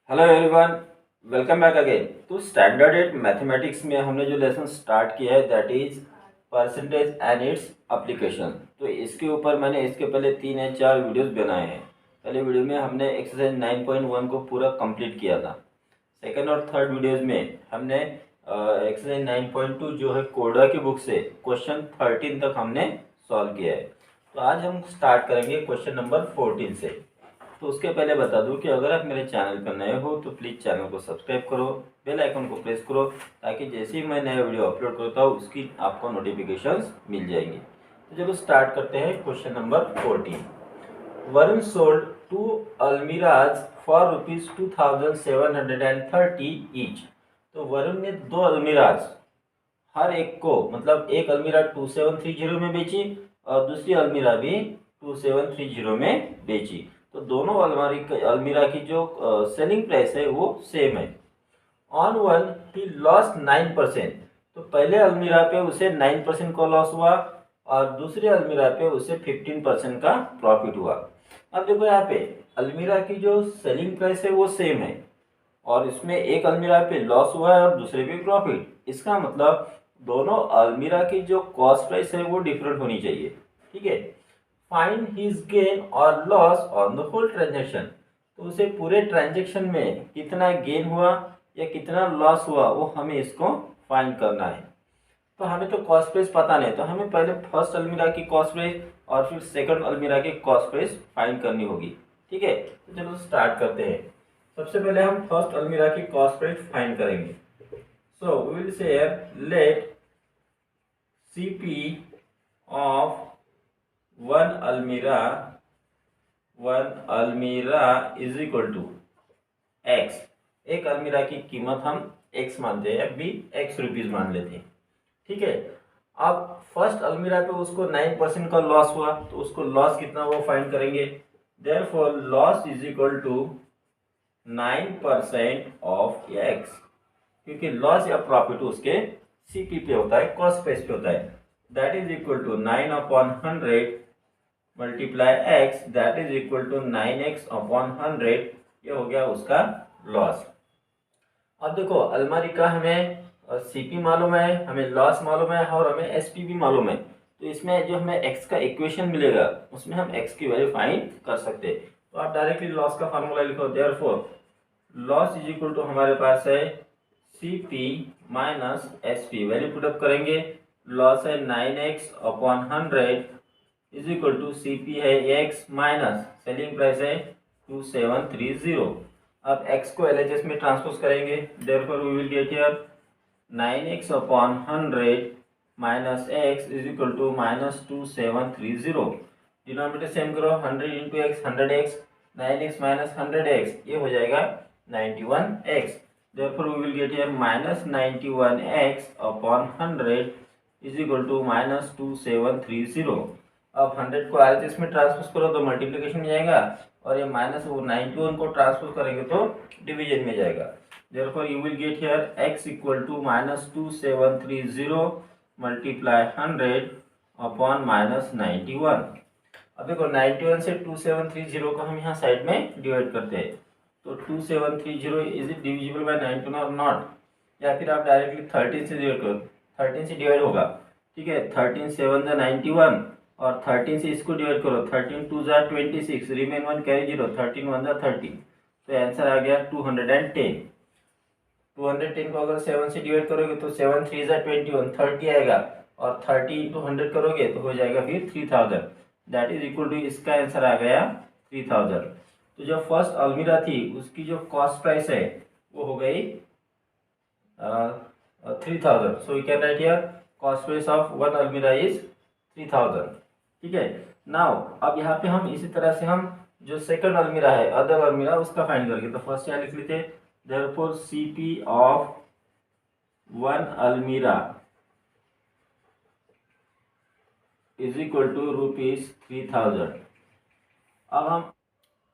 Hello everyone, welcome back again. तो standard at mathematics में हमने जो लेसन स्टार्ट किया है that is percentage and its application. तो इसके ऊपर मैंने इसके पहले 3 या 4 वीडियोस बनाए हैं। पहले वीडियो में हमने एक्सरसाइज 9.1 को पूरा कंप्लीट किया था। सेकंड और थर्ड वीडियोस में हमने एक्सरसाइज 9.2 जो है कोडा की बुक से क्वेश्चन 13 तक हमने सॉल्व किया है। तो आज हम स्टार्ट करेंगे क्वेश्चन नंबर 14 से। तो उसके पहले बता दूं कि अगर आप मेरे चैनल पर नए हो तो प्लीज़ चैनल को सब्सक्राइब करो, बेल आइकन को प्रेस करो, ताकि जैसे ही मैं नया वीडियो अपलोड करता हूँ उसकी आपको नोटिफिकेशंस मिल जाएंगी। तो चलो स्टार्ट करते हैं question number 14। Varun sold 2 almirahs for ₹2730 each. तो वरुण ने 2 अलमीराज हर एक को, मतलब एक अलमीरा 2730 में बेची और दूसरी अलमीरा भी 2730 में बेची। तो दोनों अलमीरा की जो सेलिंग प्राइस है वो सेम है। On one he loss 9%। तो पहले अलमीरा पे उसे 9% का लॉस हुआ और दूसरी अलमीरा पे उसे 15% का प्रॉफिट हुआ। अब देखो यहाँ पे अलमीरा की जो सेलिंग प्राइस है वो सेम है और इसमें एक अलमीरा पे लॉस हुआ है और दूसरे पे प्रॉफिट। इसका मतलब दोनों अलमीरा की जो कॉस्ट प्राइस है वो डिफरेंट होनी चाहिए। ठीक है। फाइंड हिज गेन और loss on the whole transaction. तो उसे पूरे ट्रांजेक्शन में कितना गेन हुआ या कितना लॉस हुआ वो हमें इसको फाइंड करना है। तो हमें तो कॉस्ट प्राइस पता नहीं, तो हमें पहले फर्स्ट अलमीरा की कॉस्ट प्राइस और फिर सेकंड अलमीरा की कॉस्ट प्राइस फाइंड करनी होगी। ठीक है, तो चलो स्टार्ट करते हैं। सबसे पहले हम फर्स्ट अलमीरा की कॉस्ट प्राइस फाइंड करेंगे। So we will say let CP of one अलमीरा इज इक्वल टू एक्स। एक अलमीरा की कीमत हम एक्स मानते हैं, अभी एक्स रुपीज मान लेते हैं। ठीक है। अब फर्स्ट अलमीरा पे उसको 9% का लॉस हुआ, तो उसको लॉस कितना वो फाइंड करेंगे। Therefore loss is equal to 9% of x, क्योंकि लॉस या प्रॉफिट उसके सीपी पे होता है, कॉस्ट प्राइस पे होता है। That is equal to 9/100 multiply x, that is equal to 9x/100। ये हो गया उसका लॉस। अब देखो अलमारी का हमें सीपी मालूम है, हमें लॉस मालूम है और हमें एसपी भी मालूम है। तो इसमें जो हमें एक्स का इक्वेशन मिलेगा उसमें हम एक्स की वैल्यू फाइंड कर सकते हैं। तो आप डायरेक्टली लॉस का फार्मूला लिखो। Therefore loss is equal to हमारे पास है CP minus SP. Value put up करेंगे। लॉस है 9x/100 is equal to CP है एक्स माइनस सेलिंग प्राइस है 2730। अब x को LHS में ट्रांसपोज करेंगे। Therefore we will get here 9x/100 minus x is equal to -2730। Denominator same करो, 100 into x 100x, 9x minus 100x ये हो जाएगा 91x। Therefore we will get here -91x/100 is equal to -2730। अब 100 को RHS में transpose करो तो multiplication में जाएगा और ये माइनस वो 91 को ट्रांसपोज करेंगे तो डिवीजन में जाएगा। Therefore you will get here x equal to -2730 multiply 100 upon -91। अब देखो 91 से 2730 को हम यहाँ साइड में डिवाइड करते हैं। तो 2730 इज इट डिविजिबल बाय 91 और नॉट, या फिर आप डायरेक्टली 13 से डिवाइड करो। 13 से डिवाइड होगा। ठीक है, 13 7 91 और 13 से इसको डिवाइड करो। 13 2 26, रिमेन 1 कैरी 0, 13 1 30। तो आंसर आ गया 210। 210 को अगर 7 से डिवाइड करोगे तो 7 3 21, 30 आएगा और 30 इंटू 100 करोगे तो हो जाएगा फिर 3000। दैट इज इक्वल टू, इसका आंसर आ गया 3000। तो जो फर्स्ट अलमीरा थी उसकी जो कॉस्ट प्राइस है वो हो गई 3000। So you can write here cost price of one अलमीरा इज 3000। ठीक है। नाउ अब यहाँ पे हम इसी तरह से हम जो सेकंड अलमीरा है, अदर अलमीरा, उसका फाइंड करेंगे। तो फर्स्ट यहाँ लिख लेते हैं। Therefore CP of one almirah is equal to ₹3000।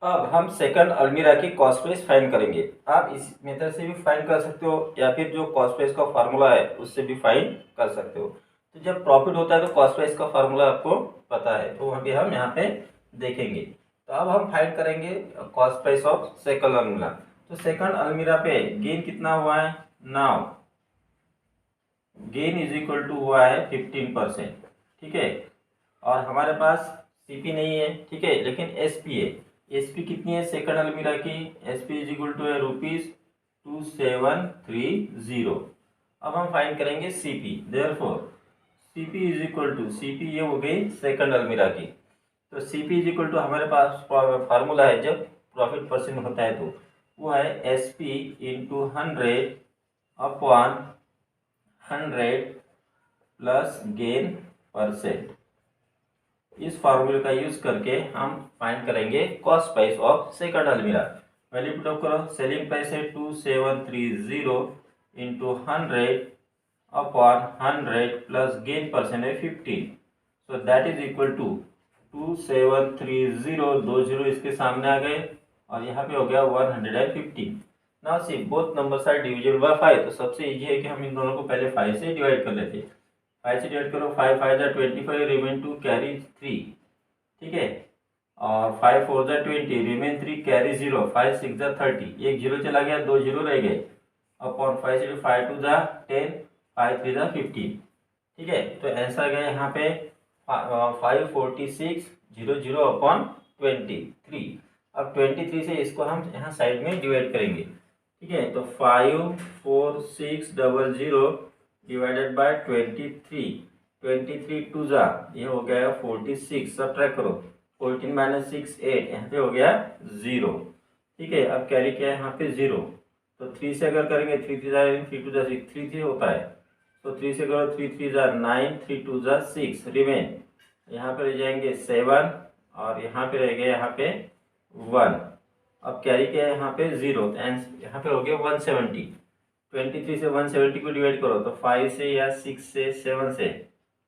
अब हम सेकंड अलमीरा की कॉस्ट प्राइस फाइंड करेंगे। आप इस मेथड से भी फाइंड कर सकते हो या फिर जो कॉस्ट प्राइस का फार्मूला है उससे भी फाइंड कर सकते हो। तो जब प्रॉफिट होता है तो कॉस्ट प्राइस का फार्मूला आपको पता है, तो अभी हम यहाँ पे देखेंगे। तो अब हम फाइंड करेंगे कॉस्ट प्राइस ऑफ सेकंड अलमीरा। तो सेकंड अलमीरा पे गेन कितना हुआ है? Now gain is equal to हुआ है 15%, ठीक है। और हमारे पास सीपी नहीं है, ठीक है, लेकिन एसपी है। एसपी कितनी है सेकंड अलमीरा की? एसपी इज इक्वल टू है ₹2730। अब हम फाइंड करेंगे CP. Therefore CP is equal to, CP ये हो गई सेकंड अलमीरा की, तो सीपी इज इक्वल टू हमारे पास फार्मूला है जब प्रॉफिट परसेंट होता है तो वो है SP into 100 upon 100 plus gain percent. इस फार्मूले का यूज करके हम फाइंड करेंगे कॉस्ट प्राइस ऑफ सेकंड अलमीरा। वैल्यू पुट अप करो। सेलिंग प्राइस है 2730 into 100 upon 100 plus gain percent है 15, so that is equal to 2730, 2 zero इसके सामने आ गए और यहाँ पे हो गया 115। Now see both numbers are divisible by 5, तो सबसे इजी है कि हम इन दोनों को पहले 5 से डिवाइड कर लेते हैं। 5 से डिवाइड करो, 5 5 जा 25, रिमेन 2 कैरी 3, ठीक है, और 5 4 जा 20, रिमेन 3 कैरी 0, 5 6 जा 30, एक जीरो चला गया, 2 जीरो रह गए, अपॉन 5 से 5 2 जा 10, 5 3 जा 15, ठीक है। तो आंसर गया यहाँ पे 54600 अपॉन 23। अब 23 से इसको हम यहाँ साइड में डिवाइड करेंगे, ठीक है। तो 54600 डिवाइडेड बाय 23, 23 टू जा ये हो गया 46, सब्ट्रैक्ट करो, 14 माइनस 6 8, यहाँ पे हो गया 0, ठीक है। अब कैरी किया है यहाँ पे 0, तो 3 से अगर करेंगे 3 3 जा 3 2 जा 6, 3 3 होता है, तो 3 से करो 3 3 जा 9, 3 2 जा 6, रिमेन यहाँ पे रह जाएंगे 7 और यहाँ पे रह गए यहाँ पे 1। अब कैरी किया है यहाँ पे 0, यहाँ पे हो गया 170। 23 से 170 को डिवाइड करो तो 5 से या 6 से 7 से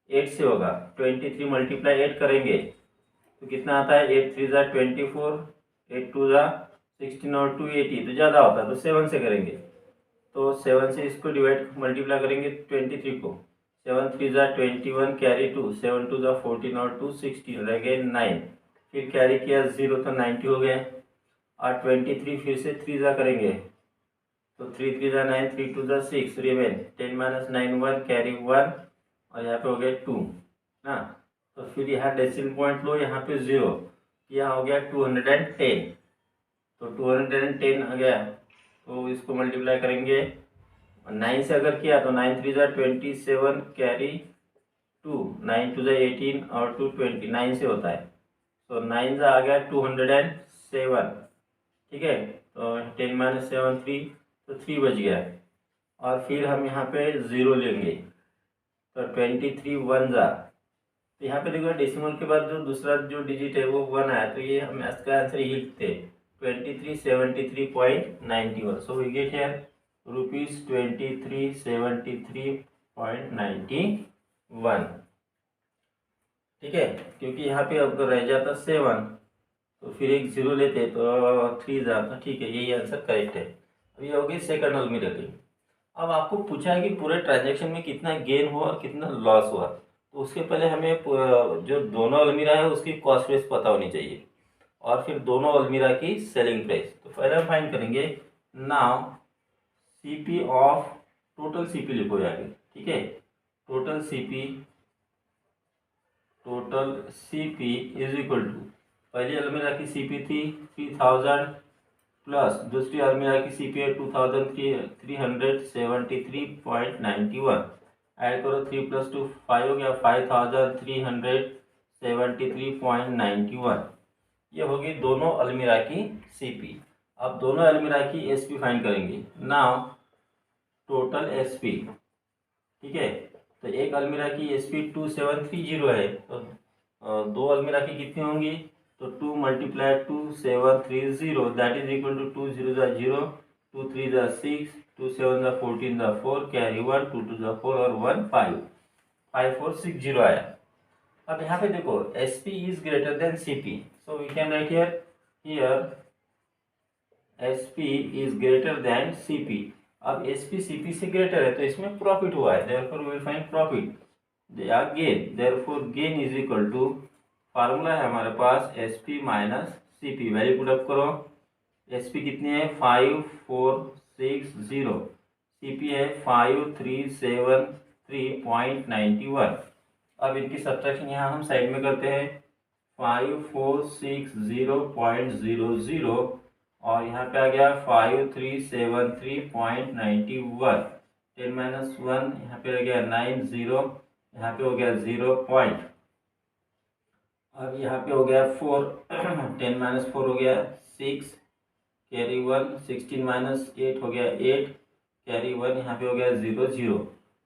8 से होगा, 23 मल्टीप्लाई 8 करेंगे तो कितना आता है? 8 3 जा 24, 8 2 जा 16 और 2 80, तो ज़्यादा होता है तो 7 से करेंगे, तो 7 से इसको डिवाइड मल्टीप्लाई करेंगे 23 को, 7 3 जा 21 कैरी 2, 7 2 जा 14 और 2 16, रह गए 9, फिर कैरी किया 0 तो 90 हो गए, और 23 फिर से 3 जा करेंगे तो 3 3 जा 9, 3 2 जा 6, रिमेन 10 माइनस 9 1, कैरी 1 और यहाँ पे हो गया 2 ना। तो फिर यहाँ डेसिमल पॉइंट लो, यहाँ पे 0, यहाँ हो गया 210, तो 210 आ गया, तो इसको मल्टीप्लाई करेंगे 9 से अगर किया तो 9 3 जा 27 कैरी 2, 9 2 जा 18 और 2 20, 9 से होता है, तो 9 जा आ गया 207, ठीक है। तो 10 माइनस 7 3, तो 3 बच गया, और फिर हम यहाँ पे 0 लेंगे तो 23 1 जा, तो यहाँ पे देखो डेसिमल के बाद जो दूसरा जो डिजिट है वो 1 आया, तो ये हम इसका आंसर यही लिखते हैं 2373.91, सो वी गेट हियर ₹2373.91, ठीक है। क्योंकि यहाँ पे अब रह जाता 7 तो फिर एक 0 लेते तो 3 जाता, ठीक है, यही आंसर करेक्ट है। अब ये हो गई सेकंड अलमीरा की। अब आपको पूछा है कि पूरे ट्रांजेक्शन में कितना गेन हुआ और कितना लॉस हुआ, तो उसके पहले हमें जो दोनों अलमीरा है उसकी कॉस्ट प्राइस पता होनी चाहिए और फिर दोनों अलमीरा की सेलिंग प्राइस। तो पहले हम फाइंड करेंगे now CP of, total CP लिखो आगे, ठीक है। Total CP is equal to, पहली अलमीरा की सीपी थी 3000 प्लस दूसरी अलमीरा की सीपी है 2373.91, ऐड करो 3 + 2 5 हो गया 5373.91, ये होगी दोनों अलमीरा की सीपी। अब दोनों अलमीरा की एसपी फाइंड करेंगे। नाउ टोटल एसपी, ठीक है, तो एक अलमीरा की एसपी 2730 है, तो दो अलमीरा की कितनी होंगी? तो 2 × 2730 दैट इज इक्वल टू 2 0 जा 0, 2 3 जा 6, 2 7 जा 14 जा 4, कैरी 1, 2 2 जा 4 और 1 5, 5460 आया। अब यहाँ पे देखो S P is greater than C P, so we can write here S P is greater than C P. अब एसपी सीपी से ग्रेटर है तो इसमें प्रॉफिट हुआ है, therefore we will find profit या gain, therefore gain is equal to, formula है हमारे पास S P minus C P, value put up करो SP कितनी है 5460, CP है 5373.91। अब इनकी सब्ट्रैक्शन यहाँ हम साइड में करते हैं 5460.00 और यहाँ पे आ गया 5373.91। 10 - 1 यहाँ पे आ गया 90, यहाँ पे हो गया 0 पॉइंट। अब यहाँ पे हो गया 4 10 - 4 हो गया 6, कैरी 1, 16 - 8 हो गया 8, कैरी 1, यहाँ पे हो गया 0 0।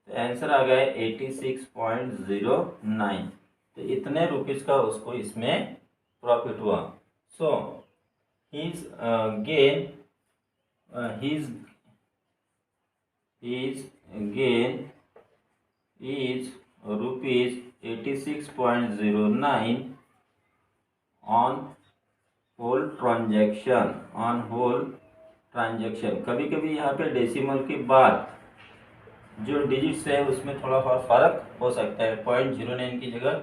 तो आंसर आ गया 86.09। तो इतने रुपीज़ का उसको इसमें प्रॉफिट हुआ। So his gain his gain is ₹86.09 on whole transaction। कभी कभी यहाँ पे डेसिमल के बाद जो डिजिट्स है उसमें थोड़ा और फर्क हो सकता है, 0.09 की जगह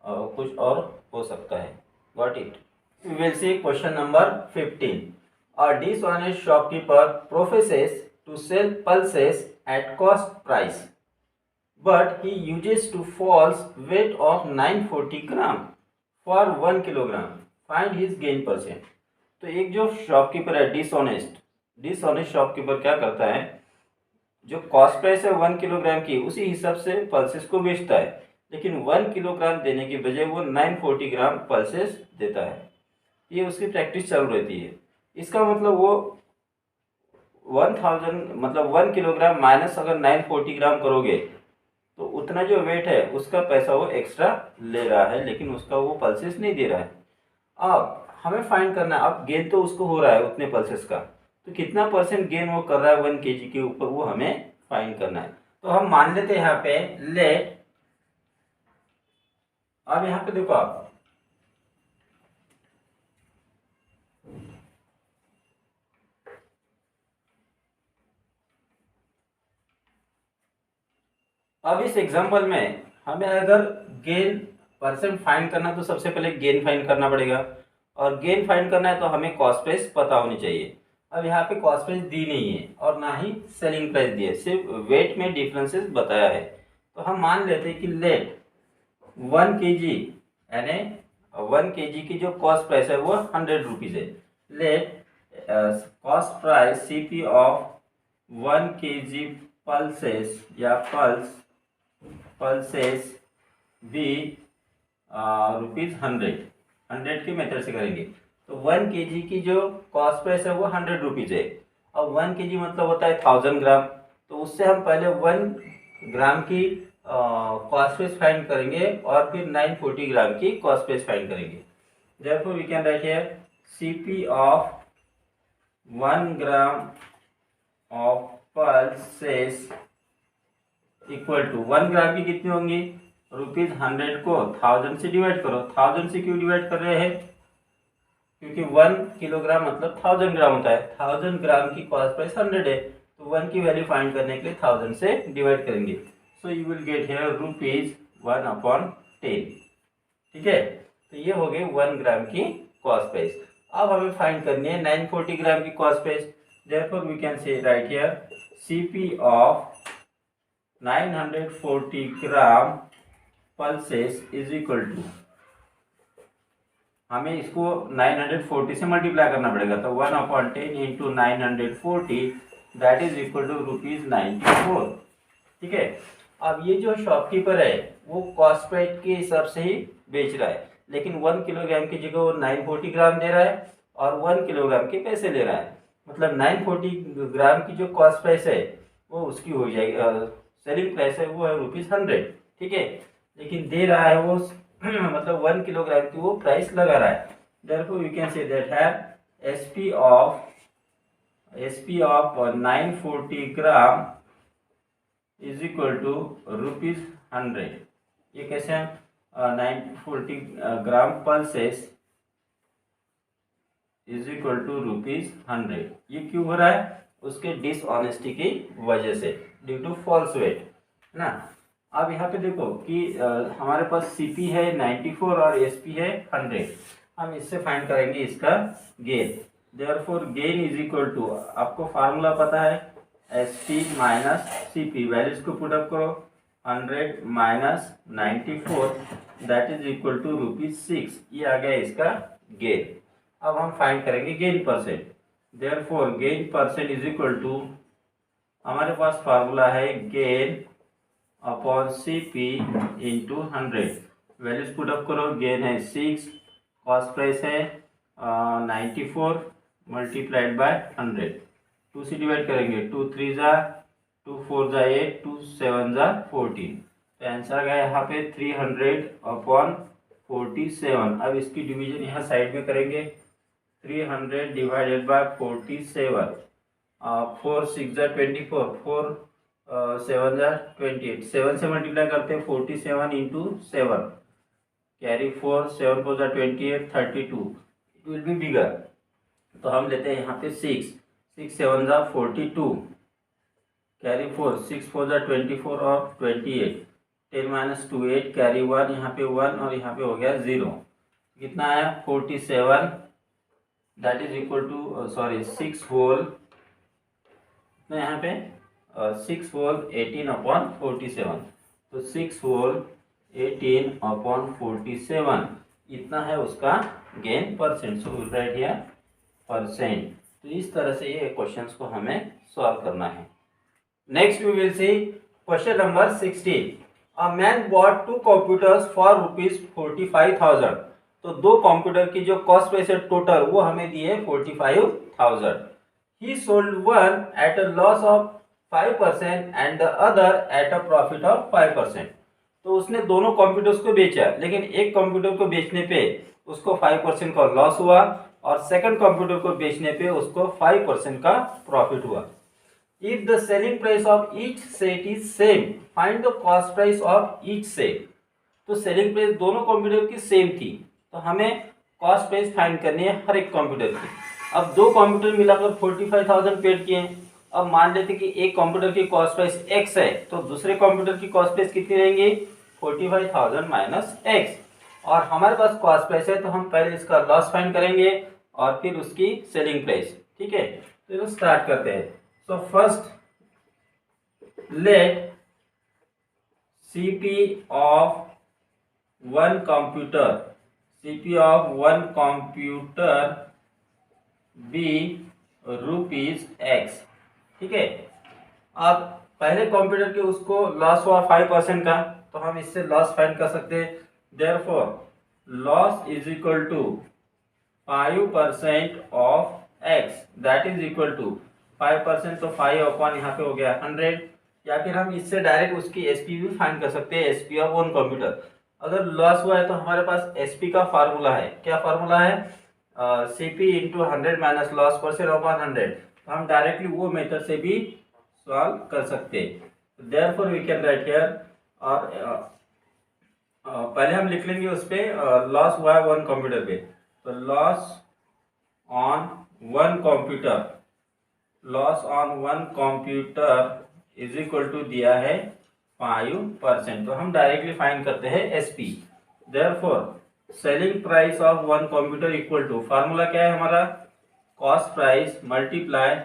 कुछ और हो सकता है। Got it. We will see question number 15. A dishonest shopkeeper professes to sell pulses at cost price, but he uses to false weight of 940 gram for 1 kilogram. Find his gain %। तो एक जो शॉपकीपर है dishonest shopkeeper क्या करता है, जो cost price है 1 kilogram की उसी हिसाब से पल्सेस को बेचता है, लेकिन 1 किलोग्राम देने की बजाय वो 940 ग्राम पल्सेस देता है। ये उसकी प्रैक्टिस चल रही है। इसका मतलब वो 1 किलोग्राम माइनस अगर 940 ग्राम करोगे तो उतना जो वेट है उसका पैसा वो एक्स्ट्रा ले रहा है, लेकिन उसका वो पल्सेस नहीं दे रहा है। अब हमें फाइंड करना है, अब गेन तो उसको हो रहा है उतने पल्सेस का, तो कितना % गेन वो कर रहा है 1 kg के ऊपर, वो हमें फाइंड करना है। तो हम मान लेते हैं यहाँ पे लेट। अब यहाँ पे देखो आप, अब इस एग्जांपल में हमें अगर गेन % फाइंड करना तो सबसे पहले गेन फाइंड करना पड़ेगा, और गेन फाइंड करना है तो हमें कॉस्ट प्राइस पता होनी चाहिए। अब यहाँ पे कॉस्ट प्राइस दी नहीं है और ना ही सेलिंग प्राइस दी है, सिर्फ वेट में डिफरेंसेस बताया है। तो हम मान लेते हैं कि लेट 1 kg यानी 1 kg की जो कॉस्ट प्राइस है वो 100 रुपीज़ है। Let cost price CP of 1 kg pulses या पल्सेस भी ₹100 के मेथड से करेंगे। तो 1 kg की जो कॉस्ट प्राइस है वो 100 रुपीज़ है। अब 1 kg मतलब होता है 1000 ग्राम, तो उससे हम पहले 1 ग्राम की कॉस्ट प्राइस फाइंड करेंगे और फिर 940 ग्राम की कॉस्ट प्राइस फाइंड करेंगे। therefore we can write here CP of 1 gram of pulses equal to 1 gram की कितनी होंगी ₹100 को 1000 से डिवाइड करो। 1000 से क्यों डिवाइड कर रहे हैं, क्योंकि 1 किलोग्राम मतलब 1000 ग्राम होता है। 1000 ग्राम की कॉस्ट प्राइस 100 है, तो 1 की वैल्यू फाइंड करने के लिए 1000 से डिवाइड करेंगे। So you will get here ₹1/10। ठीक है, तो ये हो गई 1 ग्राम की कॉस्ट प्राइस। अब हमें फाइंड करनी है 940 ग्राम की cost price. therefore we can say right here CP of 940 gram pulses is equal to, हमें इसको 940 से मल्टीप्लाई करना पड़ेगा, तो 1/10 into 940 that is equal to ₹94। ठीक है, अब ये जो शॉपकीपर है वो कॉस्ट प्राइस के हिसाब से ही बेच रहा है, लेकिन 1 किलोग्राम की जगह वो 940 ग्राम दे रहा है और 1 किलोग्राम के पैसे ले रहा है। मतलब 940 ग्राम की जो कॉस्ट प्राइस है वो उसकी हो जाएगी, सेलिंग प्राइस है वो है ₹100। ठीक है, लेकिन दे रहा है वो मतलब 1 किलोग्राम की वो प्राइस लगा रहा है। therefore we can say that है SP of 940 gram is equal to ₹100। ये कैसे है, 940 gram pulses is equal to ₹100। ये क्यों हो रहा है, उसके डिसऑनेस्टी की वजह से, ड्यू टू फॉल्स वेट, है ना। अब यहाँ पे देखो कि हमारे पास CP है 94 और SP है 100। हम इससे फाइंड करेंगे इसका gain. Therefore gain is equal to, आपको फार्मूला पता है, S P minus C P, values को पुटअप करो, 100 minus 94 that is equal to ₹6, ये आ गया इसका गेन। अब हम फाइंड करेंगे gain percent. Therefore gain percent is equal to, हमारे पास फार्मूला है gain upon C P into 100, values put up करो, गेन है 6, कॉस्ट प्राइस है 94 मल्टीप्लाइड बाय 100, 2 से डिवाइड करेंगे, 2 3 जा 2 4 जा 8, 2 7 जा 14, तो आंसर आ गया यहाँ पे 300 अपॉन 47। अब इसकी डिवीजन यहाँ साइड में करेंगे, 300 डिवाइडेड बाय 47, 4 6 जा 24, 4 7 जा 28, 7 से मल्टीप्लाई करते हैं, 47 इंटू 7, कैरी 4, 7 4 जा 28, 32, इट विल बी बिगर, तो हम लेते हैं यहाँ पे 6, 6 7 जा 42, कैरी 4, 6 4 जा 24 और 28, 10 माइनस 2 8, कैरी 1, यहाँ पे 1 और यहाँ पे हो गया 0, कितना आया 47, that is equal to sorry 6 whole, तो यहाँ पे 6 होल 18 अपॉन 47, तो 6 होल 18 अपॉन 47, इतना है उसका gain percent. So will write here percent. तो इस तरह से ये क्वेश्चंस को हमें सॉल्व करना है। Next we will see question number 16। A man bought 2 computers for ₹45,000। तो 2 कंप्यूटर की जो कॉस्ट प्राइस है टोटल वो हमें दी है 45,000। ही sold one at a loss of 5% and the other at a profit of 5%। तो उसने दोनों कंप्यूटर्स को बेचा, लेकिन एक कंप्यूटर को बेचने पे उसको 5% का लॉस हुआ और सेकंड कंप्यूटर को बेचने पे उसको 5% का प्रॉफिट हुआ। If the selling price of each set is same, find the cost price of each set. तो सेलिंग प्राइस दोनों कंप्यूटर की सेम थी, तो हमें कॉस्ट प्राइस फाइंड करनी है हर एक कंप्यूटर की। अब 2 कंप्यूटर मिलाकर 45,000 पेड किए। अब मान लेते कि एक कंप्यूटर की कॉस्ट प्राइस x है, तो दूसरे कंप्यूटर की कॉस्ट प्राइस कितनी रहेंगी 45,000 माइनस x, और हमारे पास कॉस्ट प्राइस है तो हम पहले इसका लॉस फाइंड करेंगे और फिर उसकी सेलिंग प्राइस। ठीक है, तो स्टार्ट करते हैं। So first let CP of one computer be ₹x। ठीक है, अब पहले कंप्यूटर के उसको लॉस हुआ 5% का, तो हम इससे लॉस फाइंड कर सकते हैं। Therefore loss is equal to 5% of x, that is equal to 5%, तो 5 अपॉन यहाँ पे हो गया 100, या फिर हम इससे डायरेक्ट उसकी एसपी भी फाइंड कर सकते हैं, एसपी ऑफ वन कंप्यूटर। अगर लॉस हुआ है तो हमारे पास एसपी का फार्मूला है, क्या फार्मूला है, CP into 100 minus loss percent upon 100, तो हम डायरेक्टली वो मेथड से भी सॉल्व कर सकते हैं। Therefore we can write here, और पहले हम लिख लेंगे उस पे लॉस हुआ है वन कंप्यूटर पे, तो loss on one computer is equal to दिया है 5%, तो हम डायरेक्टली फाइंड करते हैं SP. Therefore selling price of one computer equal to, formula क्या है हमारा, cost price multiply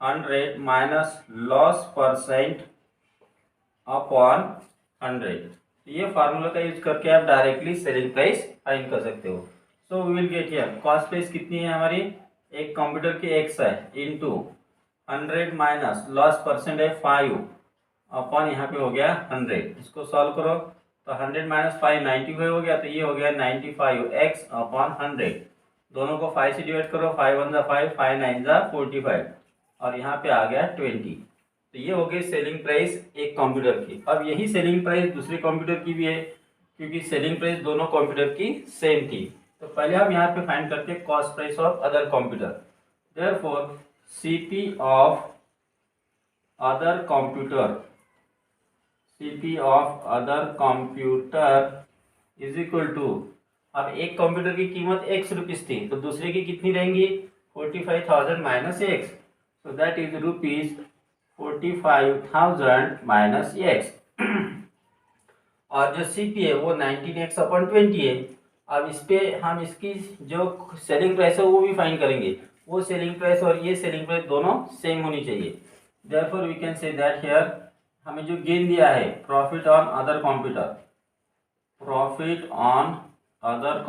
100 minus loss percent upon 100। ये फार्मूला का यूज करके आप डायरेक्टली सेलिंग प्राइस फाइंड कर सकते हो। So we will get here cost price कितनी है हमारी, एक कंप्यूटर की x है इनटू 100 माइनस लॉस परसेंट है 5 अपॉन यहाँ पे हो गया 100। इसको सॉल्व करो तो 100 माइनस 5 95 हो गया, तो ये हो गया 95x अपॉन 100। दोनों को 5 से डिवाइड करो, 5 1 जा 5, 5 9 जा 45, और यहाँ पे आ गया 20। तो ये हो गई सेलिंग प्राइस एक कंप्यूटर की। अब यही सेलिंग प्राइस दूसरे कंप्यूटर की भी है, क्योंकि सेलिंग प्राइस दोनों कंप्यूटर की सेम थी। तो पहले हम यहाँ पे फाइंड करते हैं cost price of other computer. Therefore CP of other computer is equal to, अब एक कंप्यूटर की कीमत ₹x थी, तो दूसरे की कितनी रहेंगी 45,000 minus x, so that is ₹45,000 minus x। और जो सीपी है वो 19x अपॉन 20 है। अब इस पे हम इसकी जो सेलिंग प्राइस है वो भी फाइंड करेंगे, वो सेलिंग प्राइस और ये सेलिंग प्राइस दोनों सेम होनी चाहिए। Therefore we can say that here हमें जो गेन दिया है profit on other computer, profit on other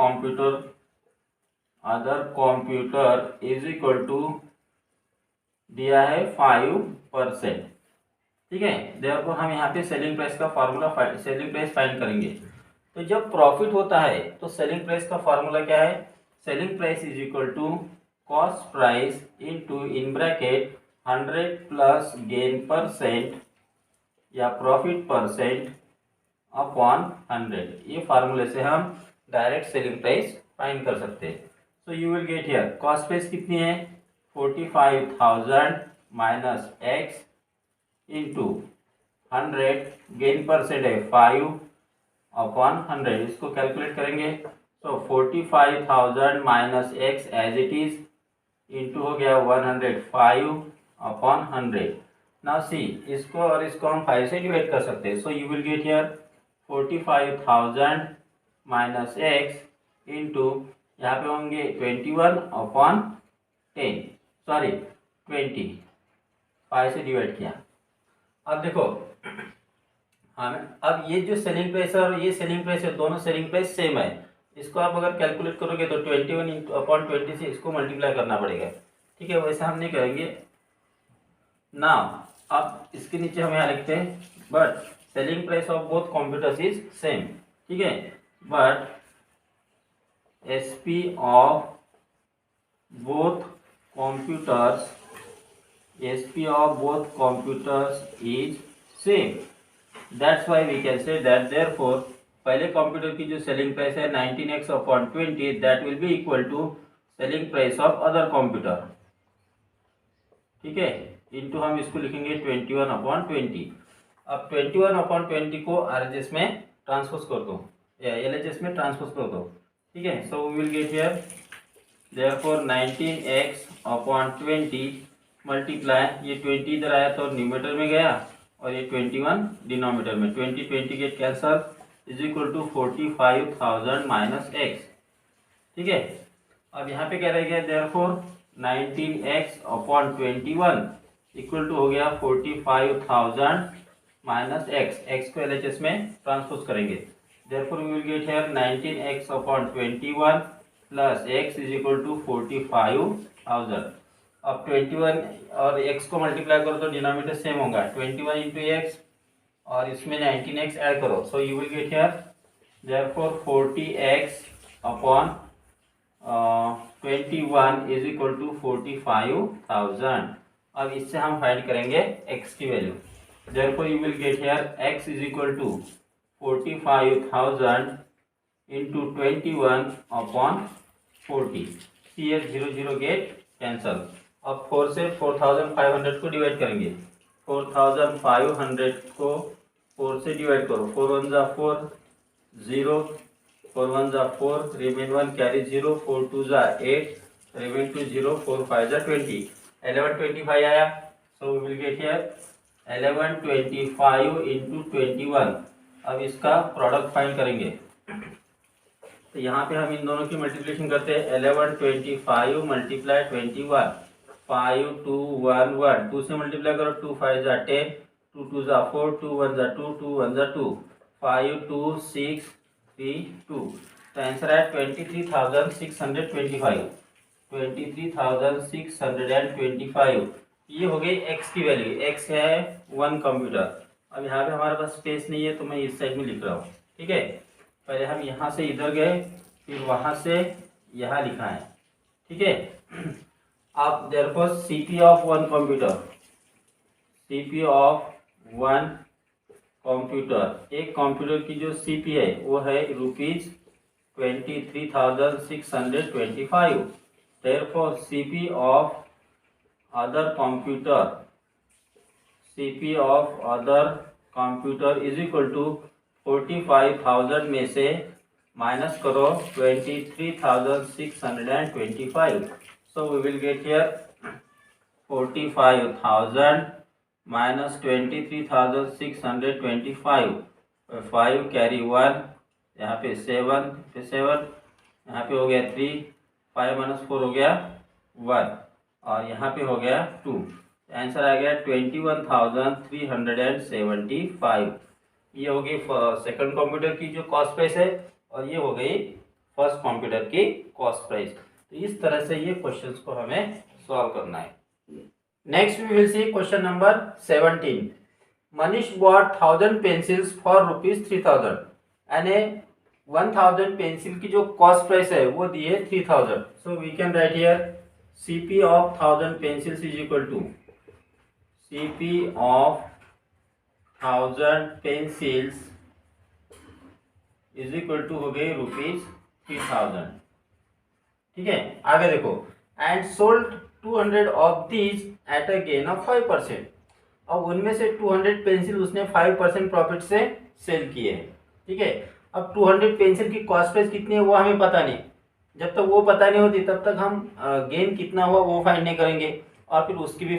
computer is equal to दिया है 5%। ठीक है, देयरफॉर हम यहाँ पे सेलिंग प्राइस का फार्मूला सेलिंग प्राइस फाइंड करेंगे। तो जब प्रॉफिट होता है तो सेलिंग प्राइस का फार्मूला क्या है, selling price is equal to cost price into in bracket 100 plus gain percent या प्रॉफिट परसेंट अपॉन 100। ये फार्मूले से हम डायरेक्ट सेलिंग प्राइस फाइंड कर सकते हैं। So you will get here cost price कितनी है 45,000 minus X into 100, gain percent है 5 अपॉन 100। इसको कैलकुलेट करेंगे तो 45,000 minus X as it is into हो गया 105 अपॉन 100। नाउ सी इसको और इसको हम 5 से डिवाइड कर सकते हैं। So you will get here 45,000 minus X into यहाँ पे होंगे 21 अपॉन 10, सॉरी 20, 5 से डिवाइड किया। अब देखो हम अब ये जो सेलिंग प्राइस है और ये सेलिंग प्राइस है, दोनों सेलिंग प्राइस सेम है। इसको आप अगर कैलकुलेट करोगे तो 21 अपॉन 20 से इसको मल्टीप्लाई करना पड़ेगा। ठीक है, वैसे हम नहीं करेंगे ना। अब इसके नीचे हम यहाँ लिखते हैं but selling price of both computers is same. ठीक है, but SP of both computers is same. That's why we can say that therefore पहले कंप्यूटर की जो सेलिंग प्राइस है 19x upon 20 that will be equal to selling price of other computer. ठीक है, into हम इसको लिखेंगे 21 अपॉन 20। अब 21 अपॉन 20 को आरएचएस में ट्रांसपोज कर दो या एलएचएस में ट्रांसपोज कर दो। ठीक है, so we will get here therefore 19x upon 20 multiply, ये 20 इधर आया तो न्यूमरेटर में गया और ये 21 डिनोमिनेटर में, 20 get cancel is equal to 45,000 minus X. ठीक है, अब यहाँ पे क्या रह गया therefore 19x upon 21 equal to हो गया 45,000 माइनस एक्स। एक्स को एलएचएस में ट्रांसपोज करेंगे therefore we will get here 19x upon 21 plus X is equal to 45,000। अब 21 और x को मल्टीप्लाई करो तो डिनोमिनेटर सेम होगा 21 इंटू एक्स और इसमें 19x ऐड करो। So you will get here therefore 40x upon 21 is equal to 45,000। अब इससे हम फाइंड करेंगे x की वैल्यू। Therefore you will get here x is equal to 45,000 into 21 upon 40। See as 0 get cancel. अब 4 से 4,500 को डिवाइड करेंगे। 4,500 को 4 से डिवाइड करो, 4 1 जा 4, 0, 4 1 जा 4, रिमेन 1 कैरी 0, 4 2 जा 8, रिमेन 2 0, 4 5 जा 20, 1125 आया। So we will get here 1125 into 21। अब इसका प्रोडक्ट फाइंड करेंगे तो यहाँ पे हम इन दोनों की मल्टीप्लिकेशन करते हैं 1125 मल्टीप्लाई 21, 5 2 1 1, 2 से मल्टीप्लाई करो 2 5 जा 10, 2 2 जा 4, 2 1 जा 2, 2 1 जा 2, 5 2 6 3 2। तो आंसर है 23,625, 23,625। ये हो गई x की वैल्यू। x है 1 कंप्यूटर। अब यहाँ पे हमारे पास स्पेस नहीं है तो मैं इस साइड में लिख रहा हूँ। ठीक है, पहले हम यहाँ से इधर गए फिर वहाँ से यहाँ लिखा है। ठीक है, आप therefore CP of 1 computer, CP of 1 computer, एक कंप्यूटर की जो सीपी है वो है ₹23,625। Therefore CP of other computer, CP of other computer is equal to 45,000 में से माइनस करो 23,625। So we will get here 45,000 minus 23,625, 5 carry 1, यहाँ पे 7 पे 7, यहाँ पे हो गया 3, 5 माइनस 4 हो गया 1। और यहाँ पे हो गया 2। आंसर आ गया 21,375। ये हो गई सेकंड कंप्यूटर की जो कॉस्ट प्राइस है, और ये हो गई फर्स्ट कंप्यूटर की कॉस्ट प्राइस। तो इस तरह से ये क्वेश्चंस को हमें सॉल्व करना है। Next we will see question number 17। Manish bought 1000 pencils for ₹3000 यानी 1000 पेंसिल की जो कॉस्ट प्राइस है वो दी है 3000। So we can write here CP of 1000 pencils is equal to CP of 1000 pencils is equal to हो गई ₹3000। ठीक है, आगे देखो, and sold 200 of these at a gain of 5%। अब उनमें से 200 पेंसिल उसने 5% प्रॉफिट से सेल किए हैं। ठीक है, अब 200 पेंसिल की कॉस्ट प्राइस कितनी है वो हमें पता नहीं। जब तक वो पता नहीं होती तब तक हम गेन कितना हुआ वो फाइंड नहीं करेंगे, और फिर उसकी भी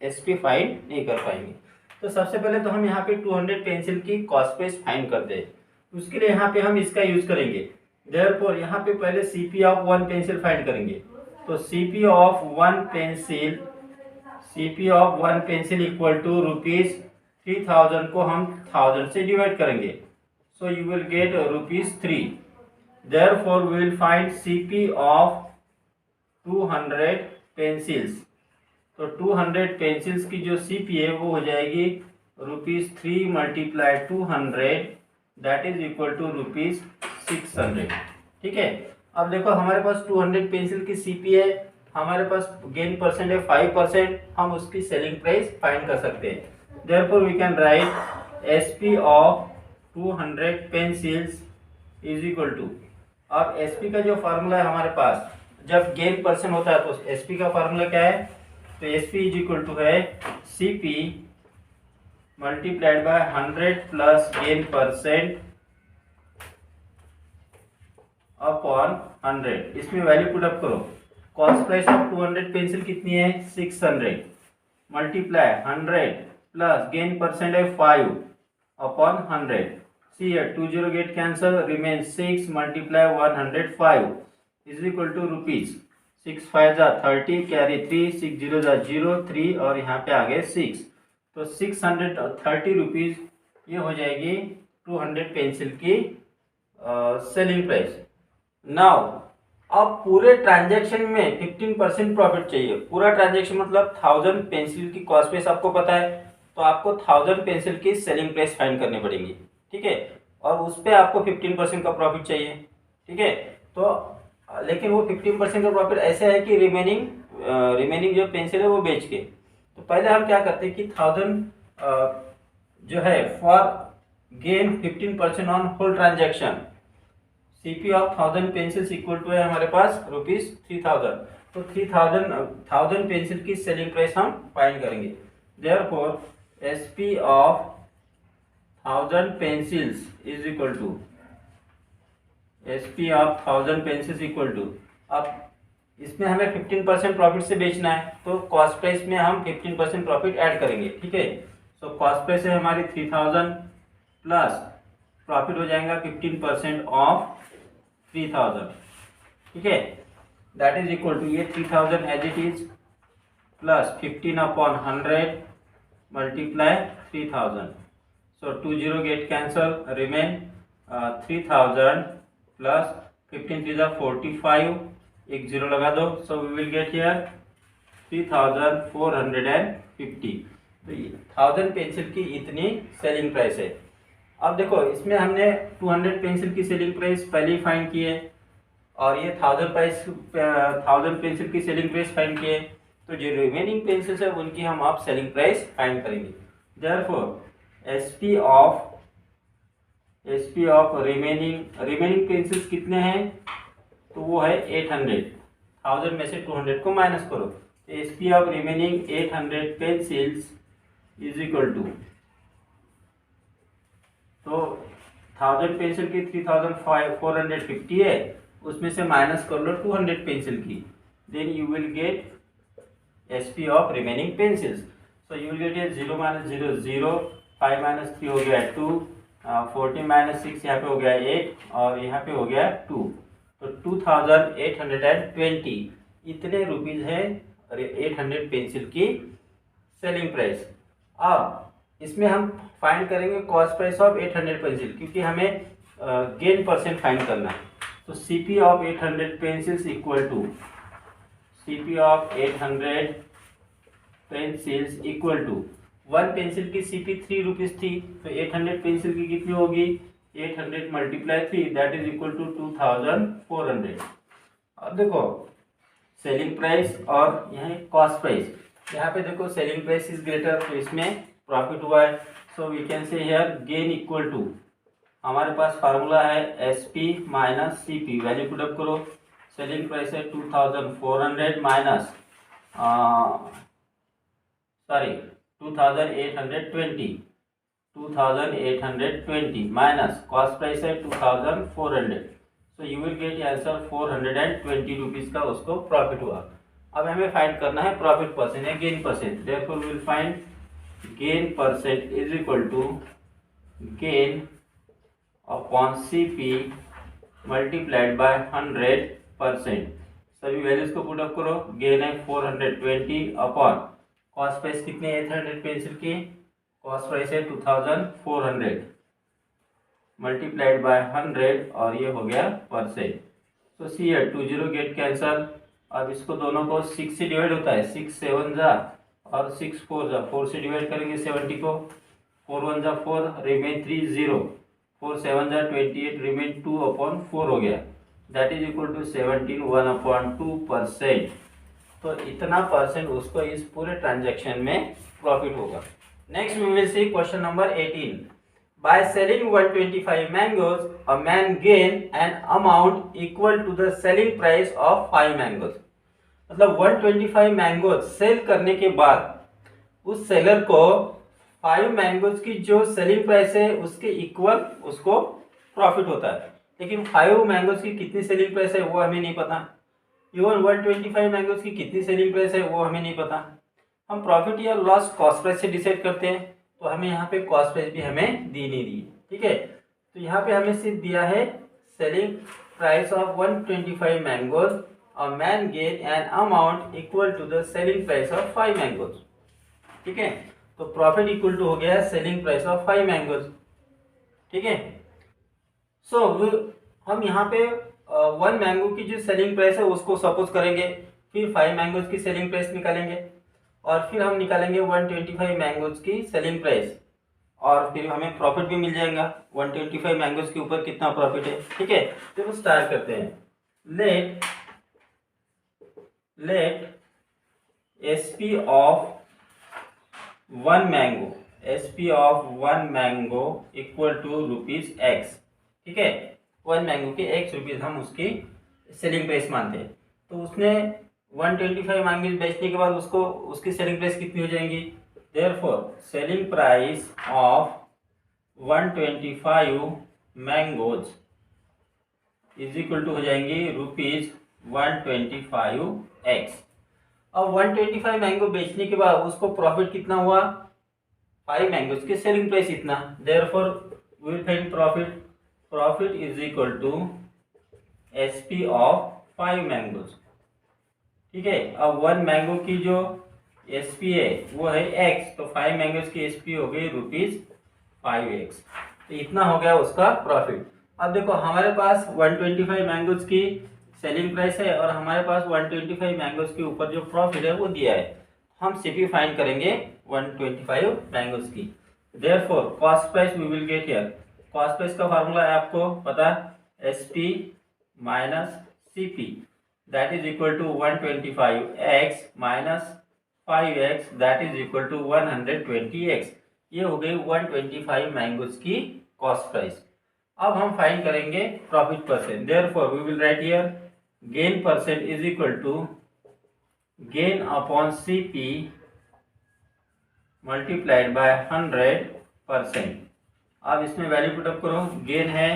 SP फाइंड नहीं कर पाएंगे। तो सबसे पहले तो हम यहाँ पे 200 पेंसिल की कॉस्ट प्राइस फाइंड करते हैं। उसके लिए यहाँ पे हम इसका यूज करेंगे। देयरफॉर यहाँ पे पहले CP ऑफ 1 पेंसिल फाइंड करेंगे। तो CP of 1 pencil equal to ₹3000 को हम 1000 से डिवाइड करेंगे। So you will get ₹3। Therefore we will find CP of 200 pencils. तो 200 पेंसिल्स की जो CP है वो हो जाएगी ₹3 multiply 200 that is equal to ₹600। ठीक है, अब देखो हमारे पास 200 पेंसिल की CP है, हमारे पास गेन परसेंट है 5%, हम उसकी सेलिंग प्राइस फाइंड कर सकते हैं। Therefore we can write SP of 200 pencils is equal to, अब SP का जो फार्मूला है हमारे पास, जब गेन परसेंट होता है तो SP का फार्मूला क्या है, तो SP इज इक्वल टू है CP multiplied by 100 plus gain percent upon 100। इसमें वैल्यू पुट अप करो। कॉस्ट प्राइस ऑफ 200 पेंसिल कितनी है 600 मल्टीप्लाई 100 प्लस गेन परसेंट है 5 upon 100। See here 20 get cancel, remain 6 multiply 105 is equal to ₹। 6 5 जा 30, carry 3, 6 0 जा 0, 3 और यहाँ पे आ गए 6। तो ₹630 ये हो जाएगी 200 पेंसिल की सेलिंग प्राइस। नाउ अब पूरे ट्रांजैक्शन में 15% प्रॉफिट चाहिए। पूरा ट्रांजैक्शन मतलब 1000 पेंसिल की कॉस्ट प्राइस आपको पता है, तो आपको 1000 पेंसिल की सेलिंग प्राइस फाइंड करनी पड़ेगी। ठीक है, और उस पर आपको 15% का प्रॉफिट चाहिए। ठीक है, तो लेकिन वो 15% का प्रॉफिट ऐसे है कि रिमेनिंग जो पेंसिल है वो बेच के। तो पहले हम क्या करते हैं कि 1000 जो है for gain 15% on whole transaction, CP of 1000 pencils equal to है हमारे पास ₹3000। तो 1000 पेंसिल की सेलिंग प्राइस हम फाइंड करेंगे। Therefore SP of 1000 pencils is equal to SP of 1000 pencils equal to, अब इसमें हमें 15% प्रॉफिट से बेचना है, तो कॉस्ट प्राइस में हम 15% प्रॉफिट ऐड करेंगे। ठीक है, सो कॉस्ट प्राइस है हमारी 3000 प्लस प्रॉफिट हो जाएगा 15% ऑफ 3000। ठीक है, दैट इज इक्वल टू ये 3000 as it is plus 15 upon 100 multiply 3000। So 20 get cancel, remain 3000 plus 15 3 45, एक जीरो लगा दो। So we will get here 3450। तो 1000 पेंसिल की इतनी सेलिंग प्राइस है। अब देखो इसमें हमने 200 पेंसिल की सेलिंग प्राइस पहले ही फाइंड की है, और ये 1000 पेंसिल की सेलिंग प्राइस फाइंड की है। तो जो रिमेनिंग पेंसिल्स है उनकी हम आप सेलिंग प्राइस फाइंड करेंगे। Therefore SP of remaining pencils कितने हैं, तो वो है 800। 1000 में से 200 को माइनस करो, तो SP of remaining 800 pencils is equal to, तो 1000 पेंसिल की 3450 है, उसमें से माइनस कर लो 200 पेंसिल की, then you will get SP of remaining pencils. So you will get 0 minus 0 0, 5 minus 3 हो गया 2, 14 माइनस 6 यहाँ पे हो गया 8 और यहाँ पे हो गया 2। तो 2820 इतने रुपीज़ है 800 पेंसिल की सेलिंग प्राइस। अब इसमें हम फाइंड करेंगे कॉस्ट प्राइस ऑफ 800 पेंसिल, क्योंकि हमें गेन परसेंट फाइंड करना है। तो CP of 800 pencils equal to CP of 800 pencils equal to, one pencil की CP 3 रुपीज़ थी, तो 800 पेंसिल की कितनी होगी, 800 multiply 3 that is equal to 2400। अब देखो सेलिंग प्राइस और यहाँ कॉस्ट प्राइस, यहाँ पे देखो सेलिंग प्राइस इज ग्रेटर, तो इसमें प्रॉफिट हुआ है। So we can say here gain equal to, हमारे पास फार्मूला है SP minus CP, value put up करो। सेलिंग प्राइस है 2400 माइनस 2820 माइनस कॉस्ट प्राइस है 2400, so you will get answer 420 rupees का उसको प्रॉफिट हुआ। अब हमें फाइंड करना है प्रॉफिट परसेंट या gain percent, therefore we will find gain percent is equal to gain upon CP multiplied by 100%। सभी वैल्यूज को पुट अप करो। गेन है 420 अपॉन कॉस्ट प्राइस कितने 800 पेंसिल की, कॉस्ट प्राइस है 2400 मल्टीप्लाइड बाय 100 और ये हो गया परसेंट। तो सी है 20 गेट कैंसल। अब इसको दोनों को 6 से डिवाइड होता है, 6 7 जा और 6 4 जा, 4 से डिवाइड करेंगे 70 को, 4 1 जा 4, रिमेन 3 0, 4 7 जा 28, रिमेन 2 अपॉन 4 हो गया, दैट इज इक्वल टू 17 1/2%। तो इतना परसेंट उसको इस पूरे ट्रांजैक्शन में प्रॉफिट होगा। Next we will see question number 18। By selling 125 mangoes, a man gained an amount equal to the selling price of 5 mangoes। मतलब 125 मैंगोज सेल करने के बाद उस सेलर को 5 मैंगोज की जो सेलिंग प्राइस है उसके इक्वल उसको प्रॉफिट होता है। लेकिन 5 मैंगोज की कितनी सेलिंग प्राइस है वो हमें नहीं पता, इवन 125 मैंगोज की कितनी सेलिंग प्राइस है वो हमें नहीं पता। हम प्रॉफिट या लॉस कॉस्ट प्राइस से डिसाइड करते हैं, तो हमें यहाँ पे कॉस्ट प्राइस भी हमें दी नहीं दी, ठीक है। तो यहाँ पे हमें सिर्फ दिया है selling price of 125 mangoes, a man gain an amount equal to the selling price of 5 mangoes, ठीक है। तो प्रॉफिट इक्वल टू हो गया सेलिंग प्राइस ऑफ 5 मैंगोज, ठीक है। सो हम यहाँ पे 1 मैंगो की जो सेलिंग प्राइस है उसको सपोज करेंगे, फिर 5 मैंगोज की सेलिंग प्राइस निकालेंगे और फिर हम निकालेंगे 125 मैंगोज की सेलिंग प्राइस और फिर हमें प्रॉफिट भी मिल जाएगा 125 मैंगोज के ऊपर कितना प्रॉफिट है, ठीक है। तो स्टार्ट करते हैं। Let SP of 1 mango equal to ₹X, ठीक है। 1 मैंगो के X रुपीज़ हम उसकी सेलिंग प्राइस मानते हैं। तो उसने 125 मैंगोज बेचने के बाद उसको उसकी सेलिंग प्राइस कितनी हो जाएंगी, therefore selling price of 125 mangoes is equal to हो जाएंगी ₹125X। अब 125 मैंगो बेचने के बाद उसको प्रॉफिट कितना हुआ, 5 मैंगोज की सेलिंग प्राइस इतना, therefore we will find profit is equal to SP of 5 mangoes, ठीक है। अब 1 मैंगो की जो SP है वो है X, तो 5 मैंगोज की SP हो गई ₹5X, तो इतना हो गया उसका प्रॉफिट। अब देखो हमारे पास 125 मैंगोज की सेलिंग प्राइस है और हमारे पास 125 मैंगोज के ऊपर जो प्रॉफिट है वो दिया है, हम CP फाइंड करेंगे 125 मैंगोज की। देयरफॉर cost price we will get here, cost price का फार्मूला है आपको पता, SP minus CP that is equal to 125x minus 5x that is equal to 120x। ये हो गई 125 मैंगोज की कॉस्ट प्राइस। अब हम फाइंड करेंगे profit percent, therefore we will write here gain percent is equal to gain upon CP multiplied by 100%। अब इसमें value put up करो, गेन है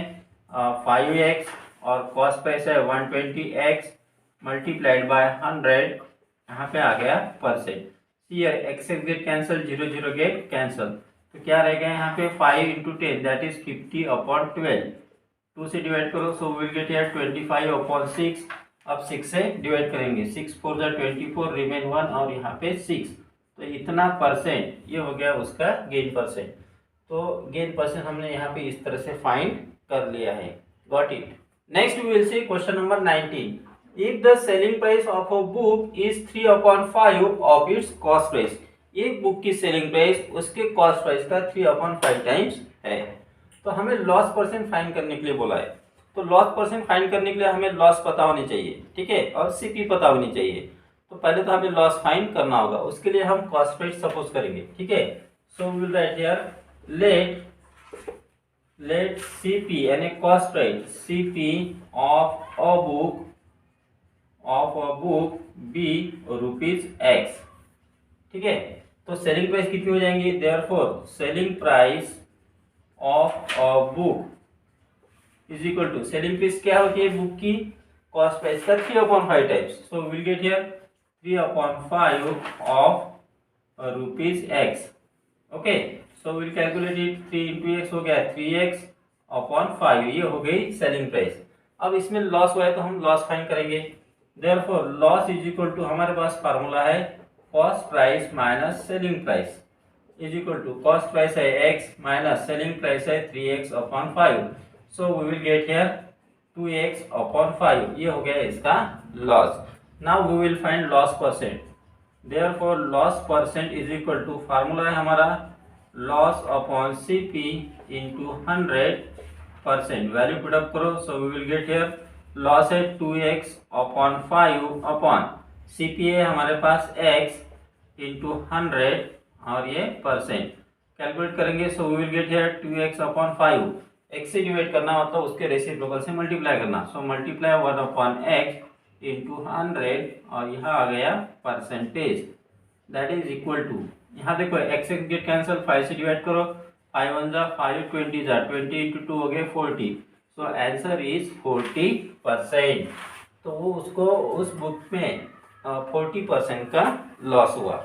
5x और कॉस्ट प्राइस है 120x मल्टीप्लाइड बाय 100, यहाँ पे आ गया percent. Here x get cancel, 0 0 get cancel, तो क्या रह गया यहाँ पे 5 × 10 दैट इज 50/12, 2 से डिवाइड करो, सो विल गेट हियर 25/6 अब 6 से डिवाइड करेंगे, 6 4 जा 24, रिमेन 1 और यहाँ पे 6, तो इतना परसेंट ये हो गया उसका गेन परसेंट। तो गेन परसेंट हमने यहाँ पे इस तरह से फाइंड कर लिया है। Got it. Next we will see question number 19। If the selling price of a book is 3/5 of its cost price, एक बुक की सेलिंग प्राइस उसके कॉस्ट प्राइस का 3/5 टाइम्स है। तो हमें लॉस परसेंट फाइंड करने के लिए बोला है। तो लॉस परसेंट फाइंड करने के लिए हमें लॉस पता होनी चाहिए, ठीक है, और सीपी पता होनी चाहिए। तो पहले तो हमें लॉस फाइंड करना होगा, उसके लिए हम कॉस्ट प्राइस सपोज करेंगे, ठीक है। So we will write here let CP यानी cost price CP of a book be ₹X, ठीक है। तो सेलिंग प्राइस कितनी हो जाएंगी, therefore selling price of a book is equal to, selling price क्या होती है बुक की, कॉस्ट प्राइस का 3/5 times. So will get here 3/5 of ₹X, okay. So will calculate it, 3 into x हो गया 3x/5, ये हो गई सेलिंग प्राइस। अब इसमें लॉस हुआ है तो हम लॉस फाइंड करेंगे। Therefore loss is equal to, हमारे पास फार्मूला है cost price minus selling price is equal to, cost price है x माइनस सेलिंग प्राइस है 3x/5। So we will get here 2x/5, ये हो गया इसका loss. Now we will find loss percent. Therefore loss percent is equal to, formula है हमारा loss upon CP into 100%, value put up करो। So we will get here loss है 2x/5 upon CP है हमारे पास x इंटू 100 और ये percent, calculate करेंगे। So we will get here 2x/5, x से डिवाइड करना मतलब उसके रेसिप्रोकल से मल्टीप्लाई करना। सो मल्टीप्लाई 1/x इंटू 100 और यहाँ आ गया percentage, that is equal to, यहाँ देखो x गेट कैंसिल, 5 से डिवाइड करो, 5 1 जा 5, 20 जा 20 इंटू 2 हो गए 40। So answer is 40%। तो वो उसको उस बुक में 40% का लॉस हुआ।